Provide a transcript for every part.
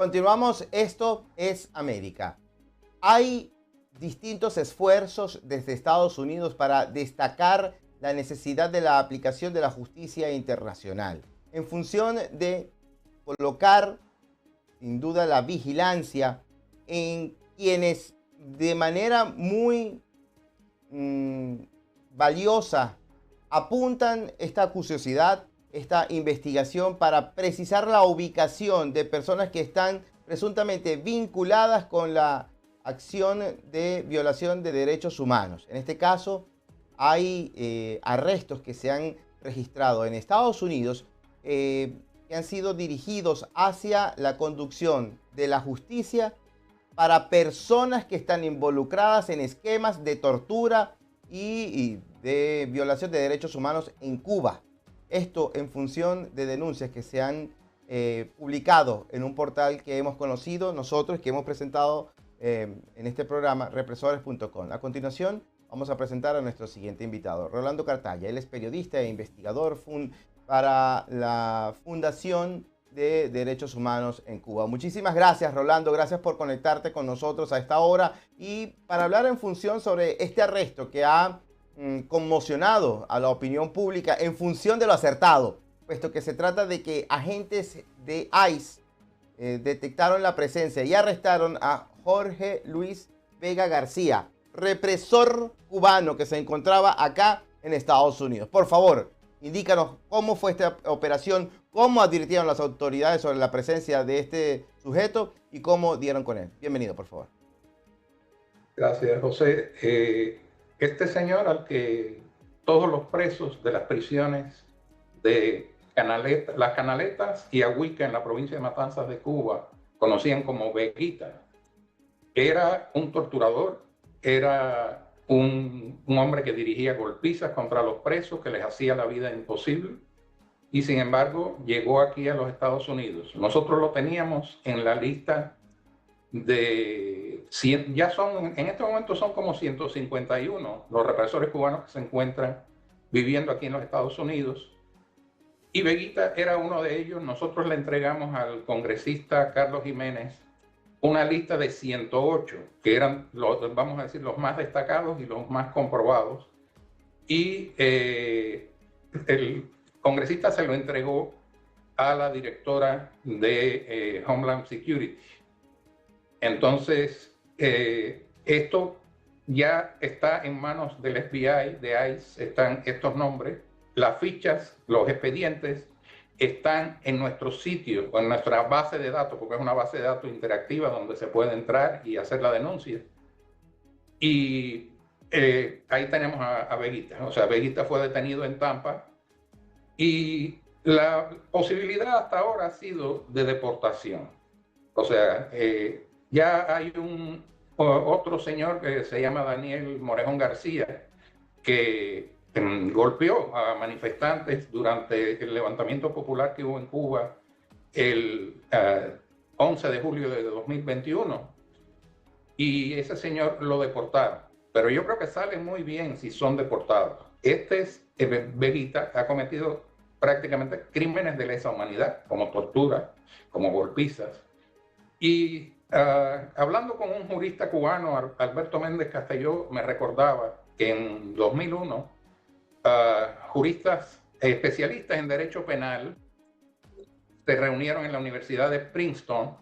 Continuamos, esto es América. Hay distintos esfuerzos desde Estados Unidos para destacar la necesidad de la aplicación de la justicia internacional en función de colocar, sin duda, la vigilancia en quienes de manera muy valiosa apuntan esta curiosidad, esta investigación para precisar la ubicación de personas que están presuntamente vinculadas con la acción de violación de derechos humanos. En este caso, hay arrestos que se han registrado en Estados Unidos que han sido dirigidos hacia la conducción de la justicia para personas que están involucradas en esquemas de tortura y de violación de derechos humanos en Cuba. Esto en función de denuncias que se han publicado en un portal que hemos conocido nosotros, que hemos presentado en este programa, represores.com. A continuación, vamos a presentar a nuestro siguiente invitado, Rolando Cartaya. Él es periodista e investigador para la Fundación de Derechos Humanos en Cuba. Muchísimas gracias, Rolando. Gracias por conectarte con nosotros a esta hora y para hablar en función sobre este arresto que ha conmocionado a la opinión pública en función de lo acertado, puesto que se trata de que agentes de ICE detectaron la presencia y arrestaron a Jorge Luis Vega García, represor cubano que se encontraba acá en Estados Unidos. Por favor, indícanos cómo fue esta operación, cómo advirtieron las autoridades sobre la presencia de este sujeto y cómo dieron con él. Bienvenido, por favor. Gracias, José. Este señor al que todos los presos de las prisiones de las Canaletas y Ahuica en la provincia de Matanzas de Cuba conocían como Veguita, era un torturador, era un hombre que dirigía golpizas contra los presos, que les hacía la vida imposible, y sin embargo llegó aquí a los Estados Unidos. Nosotros lo teníamos en la lista de 100, ya son, en este momento son como 151 los represores cubanos que se encuentran viviendo aquí en los Estados Unidos, y Veguita era uno de ellos. Nosotros le entregamos al congresista Carlos Jiménez una lista de 108, que eran, vamos a decir, los más destacados y los más comprobados, y el congresista se lo entregó a la directora de Homeland Security. Entonces, esto ya está en manos del FBI, de ICE, están estos nombres, las fichas, los expedientes están en nuestro sitio, o en nuestra base de datos, porque es una base de datos interactiva donde se puede entrar y hacer la denuncia. Y ahí tenemos a Veguita. O sea, Veguita fue detenido en Tampa y la posibilidad hasta ahora ha sido de deportación. O sea, ya hay otro señor que se llama Daniel Morejón García, que golpeó a manifestantes durante el levantamiento popular que hubo en Cuba el 11 de julio de 2021, y ese señor lo deportaron. Pero yo creo que sale muy bien si son deportados. Veguita ha cometido prácticamente crímenes de lesa humanidad, como tortura, como golpizas. Y hablando con un jurista cubano, Alberto Méndez Castelló, me recordaba que en 2001 juristas especialistas en derecho penal se reunieron en la Universidad de Princeton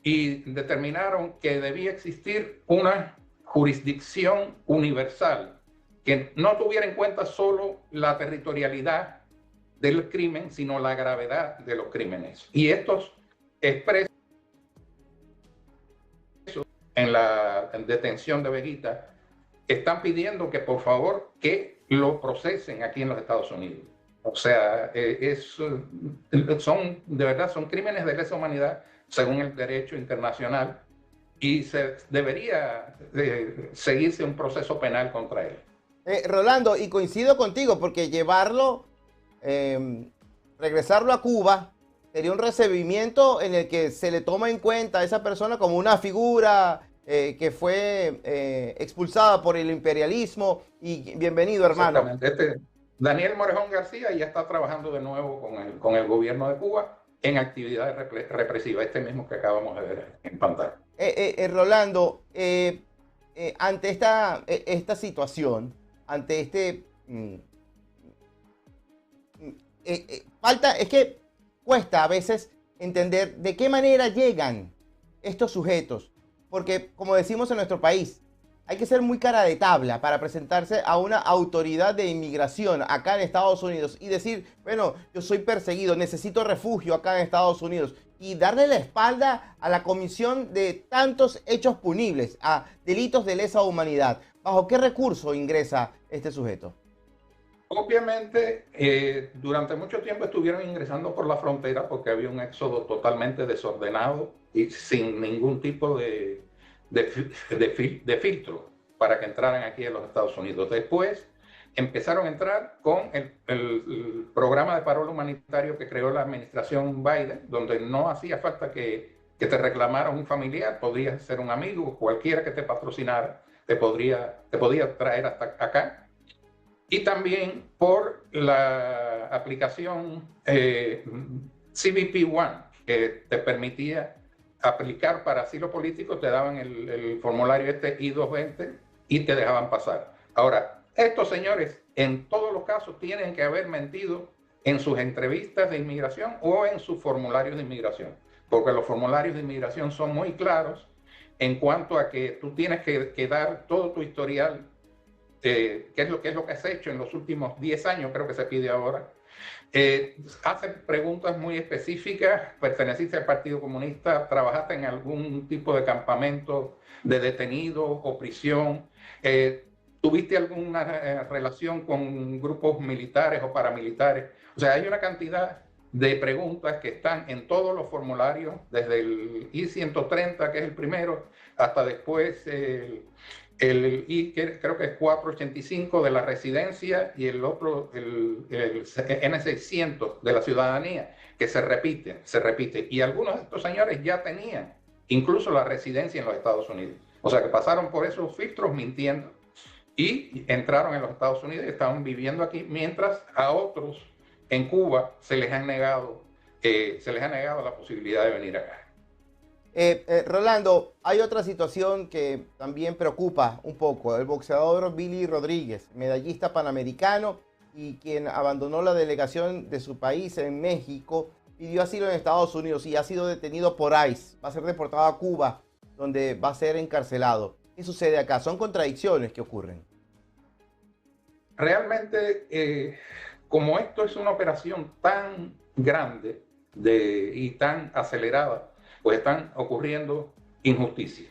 y determinaron que debía existir una jurisdicción universal que no tuviera en cuenta solo la territorialidad del crimen, sino la gravedad de los crímenes. Y estos expresos en la detención de Veguita están pidiendo que por favor que lo procesen aquí en los Estados Unidos. O sea, son de verdad son crímenes de lesa humanidad según el derecho internacional, y se debería seguirse un proceso penal contra él. Rolando, y coincido contigo, porque regresarlo a Cuba sería un recibimiento en el que se le toma en cuenta a esa persona como una figura que fue expulsada por el imperialismo, y bienvenido, hermano. Daniel Morejón García ya está trabajando de nuevo con el gobierno de Cuba en actividades represivas, este mismo que acabamos de ver en pantalla. Rolando, ante esta situación, ante es que cuesta a veces entender de qué manera llegan estos sujetos, porque como decimos en nuestro país, hay que ser muy cara de tabla para presentarse a una autoridad de inmigración acá en Estados Unidos y decir, bueno, yo soy perseguido, necesito refugio acá en Estados Unidos, y darle la espalda a la comisión de tantos hechos punibles, a delitos de lesa humanidad. ¿Bajo qué recurso ingresa este sujeto? Obviamente, durante mucho tiempo estuvieron ingresando por la frontera porque había un éxodo totalmente desordenado y sin ningún tipo de filtro para que entraran aquí en los Estados Unidos. Después empezaron a entrar con el programa de parol humanitario que creó la administración Biden, donde no hacía falta que te reclamara un familiar, podía ser un amigo, cualquiera que te patrocinara, te podía traer hasta acá. Y también por la aplicación CBP One, que te permitía aplicar para asilo político, te daban el formulario este I-220 y te dejaban pasar. Ahora, estos señores en todos los casos tienen que haber mentido en sus entrevistas de inmigración o en sus formularios de inmigración, porque los formularios de inmigración son muy claros en cuanto a que tú tienes que dar todo tu historial, qué es lo que has hecho en los últimos 10 años, creo que se pide ahora. Hacen preguntas muy específicas: ¿perteneciste al Partido Comunista? ¿Trabajaste en algún tipo de campamento de detenido o prisión? ¿Tuviste alguna relación con grupos militares o paramilitares? O sea, hay una cantidad de preguntas que están en todos los formularios, desde el I-130, que es el primero, hasta después creo que es 485 de la residencia, y el otro, el N600 de la ciudadanía, que se repite. Y algunos de estos señores ya tenían incluso la residencia en los Estados Unidos. O sea, que pasaron por esos filtros mintiendo y entraron en los Estados Unidos y estaban viviendo aquí, mientras a otros en Cuba se les han negado la posibilidad de venir acá. Rolando, hay otra situación que también preocupa un poco. El boxeador Billy Rodríguez, medallista panamericano y quien abandonó la delegación de su país en México, pidió asilo en Estados Unidos y ha sido detenido por ICE. Va a ser deportado a Cuba, donde va a ser encarcelado. ¿Qué sucede acá? Son contradicciones que ocurren. Realmente, como esto es una operación tan grande y tan acelerada, pues están ocurriendo injusticias.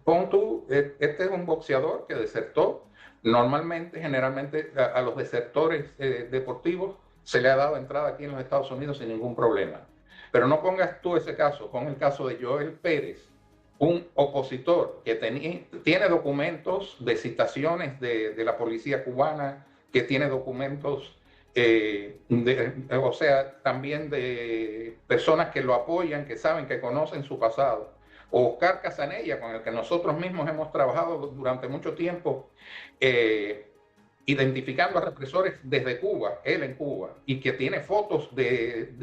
Pon tú, este es un boxeador que desertó. Generalmente a los desertores deportivos se le ha dado entrada aquí en los Estados Unidos sin ningún problema. Pero no pongas tú ese caso, pon el caso de Joel Pérez, un opositor que tiene documentos de citaciones de la policía cubana, que tiene documentos o sea, también de personas que lo apoyan, que saben, que conocen su pasado. O Oscar Casanella, con el que nosotros mismos hemos trabajado durante mucho tiempo, identificando a represores desde Cuba, él en Cuba, y que tiene fotos de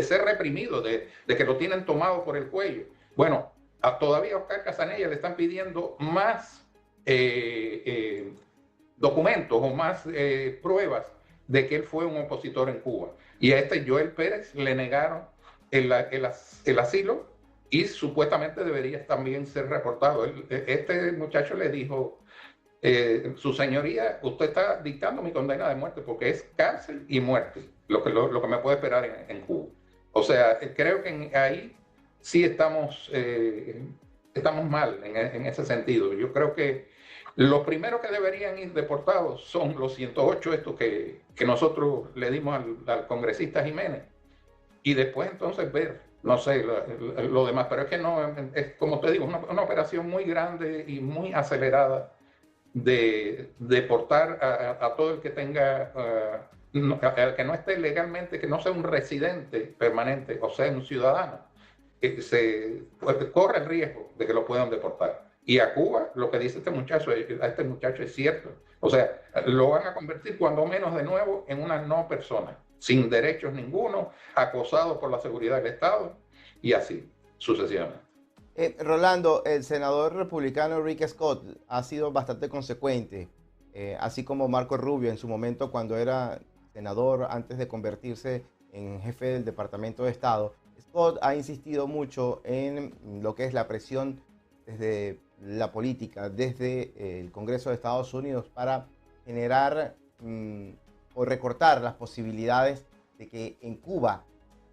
ser reprimido, de que lo tienen tomado por el cuello. Bueno, todavía a Oscar Casanella le están pidiendo más documentos o más pruebas de que él fue un opositor en Cuba. Y a este Joel Pérez le negaron el asilo y supuestamente debería también ser reportado. Este muchacho le dijo: su señoría, usted está dictando mi condena de muerte, porque es cárcel y muerte lo que me puede esperar en Cuba. O sea, creo que ahí sí estamos mal en ese sentido. Yo creo que los primeros que deberían ir deportados son los 108 estos que nosotros le dimos al congresista Jiménez, y después entonces ver, no sé, lo demás. Pero es que no, es como te digo, una operación muy grande y muy acelerada de deportar a todo el que tenga, al que no esté legalmente, que no sea un residente permanente, o sea, un ciudadano, que corre el riesgo de que lo puedan deportar. Y a Cuba, lo que dice a este muchacho es cierto. O sea, lo van a convertir cuando menos de nuevo en una no persona. sin derechos ninguno, acosados por la seguridad del Estado y así sucesivamente. Rolando, el senador republicano Rick Scott ha sido bastante consecuente, así como Marco Rubio en su momento cuando era senador antes de convertirse en jefe del Departamento de Estado. Scott ha insistido mucho en lo que es la presión desde la política, desde el Congreso de Estados Unidos para generar o recortar las posibilidades de que en Cuba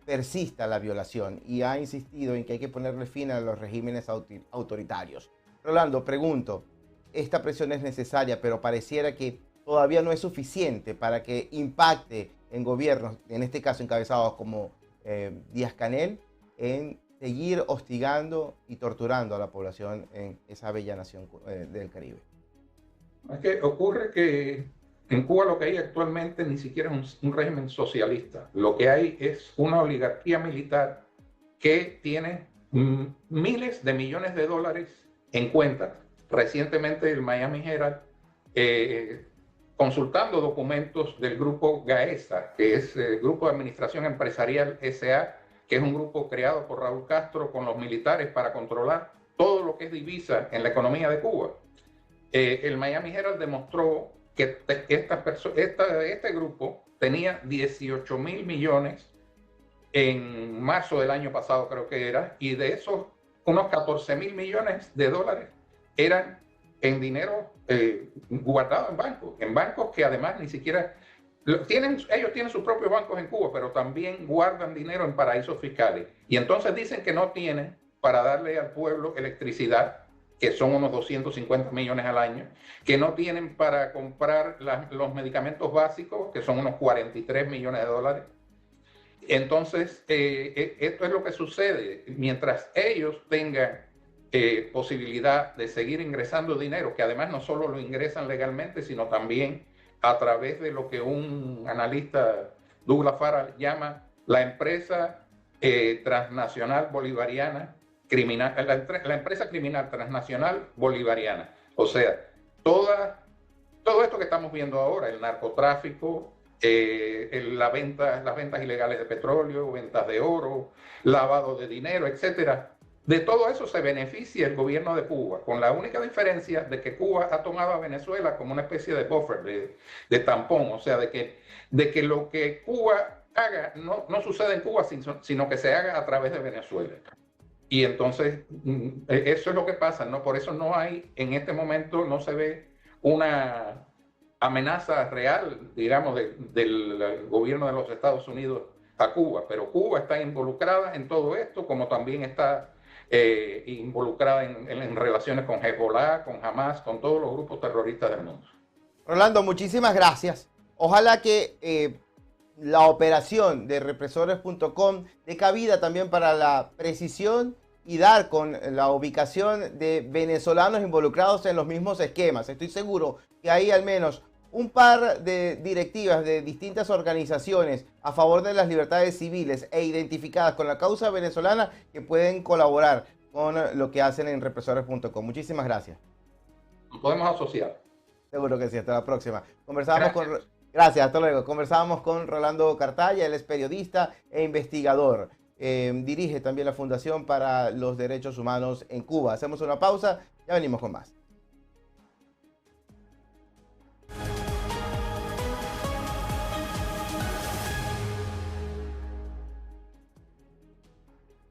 persista la violación, y ha insistido en que hay que ponerle fin a los regímenes autoritarios. Rolando, pregunto, esta presión es necesaria, pero pareciera que todavía no es suficiente para que impacte en gobiernos, en este caso encabezados como Díaz-Canel, en seguir hostigando y torturando a la población en esa bella nación del Caribe. Es que ocurre que en Cuba lo que hay actualmente ni siquiera es un régimen socialista. Lo que hay es una oligarquía militar que tiene miles de millones de dólares en cuentas. Recientemente el Miami Herald, consultando documentos del grupo GAESA, que es el Grupo de Administración Empresarial S.A., que es un grupo creado por Raúl Castro con los militares para controlar todo lo que es divisa en la economía de Cuba. El Miami Herald demostró que este grupo tenía 18.000 millones en marzo del año pasado, creo que era, y de esos unos 14.000 millones de dólares eran en dinero guardado en bancos que además ni siquiera ellos tienen sus propios bancos en Cuba, pero también guardan dinero en paraísos fiscales. Y entonces dicen que no tienen para darle al pueblo electricidad, que son unos 250 millones al año, que no tienen para comprar los medicamentos básicos, que son unos 43 millones de dólares. Entonces, esto es lo que sucede. Mientras ellos tengan posibilidad de seguir ingresando dinero, que además no solo lo ingresan legalmente, sino también a través de lo que un analista, Douglas Farrell, llama la empresa transnacional bolivariana, la empresa criminal transnacional bolivariana. O sea, todo esto que estamos viendo ahora, el narcotráfico, las ventas ilegales de petróleo, ventas de oro, lavado de dinero, etcétera. De todo eso se beneficia el gobierno de Cuba, con la única diferencia de que Cuba ha tomado a Venezuela como una especie de buffer, de tampón, o sea, de que lo que Cuba haga no sucede en Cuba, sino que se haga a través de Venezuela. Y entonces, eso es lo que pasa, ¿no? Por eso no hay, en este momento, no se ve una amenaza real, digamos, del gobierno de los Estados Unidos a Cuba, pero Cuba está involucrada en todo esto, como también está involucrada en relaciones con Hezbollah, con Hamas, con todos los grupos terroristas del mundo. Rolando, muchísimas gracias. Ojalá que la operación de represores.com dé cabida también para la precisión y dar con la ubicación de venezolanos involucrados en los mismos esquemas. Estoy seguro que hay al menos un par de directivas de distintas organizaciones a favor de las libertades civiles e identificadas con la causa venezolana que pueden colaborar con lo que hacen en represores.com. Muchísimas gracias. Nos podemos asociar. Seguro que sí. Hasta la próxima. Gracias, hasta luego. Conversábamos con Rolando Cartaya, él es periodista e investigador. Dirige también la Fundación para los Derechos Humanos en Cuba. Hacemos una pausa, ya venimos con más.